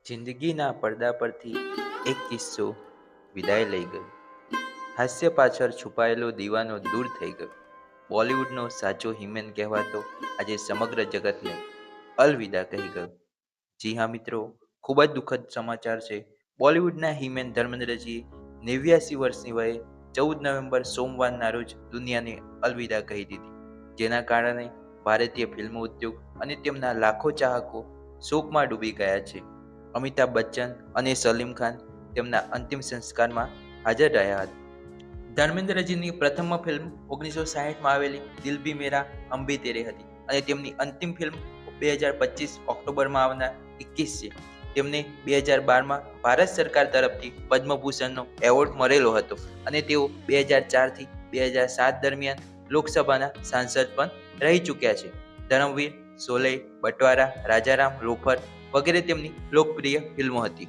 જિંદગીના પડદા પરથી એક કિસ્સો વિદાય લઈ ગયો. હાસ્ય પાછળ છુપાયેલો દીવાનો દૂર થઈ ગયો. બોલિવૂડનો સાચો હિમેન કહેવાતો આજે સમગ્ર જગતને અલવિદા કહી ગયો. જી હા મિત્રો, ખૂબ જ દુઃખદ સમાચાર છે. બોલિવૂડના હિમેન ધર્મેન્દ્રજીએ 89 વર્ષની વયે 14 નવેમ્બર સોમવારના રોજ દુનિયાને અલવિદા કહી દીધી, જેના કારણે ભારતીય ફિલ્મ ઉદ્યોગ અને તેમના લાખો ચાહકો શોકમાં ડૂબી ગયા છે. અમિતાભ બચ્ચન અને સલીમ ખાન તેમના અંતિમ સંસ્કારમાં હાજર રહ્યા હતા. ધર્મેન્દ્રજીની પ્રથમ ફિલ્મ 1960માં આવેલી દિલ ભી મેરા હમ ભી તેરે હતી અને તેમની અંતિમ ફિલ્મ 2025 ઓક્ટોબરમાં આવનાર 21 છે. તેમને 2012માં ભારત સરકાર તરફથી પદ્મભૂષણનો એવોર્ડ મળેલો હતો અને તેઓ 2004થી 2007 દરમિયાન લોકસભાના સાંસદ પણ રહી ચૂક્યા છે. ધર્મવીર, શોલે, બટવારા, રાજારામ, લોફર વગેરે તેમની લોકપ્રિય ફિલ્મો હતી.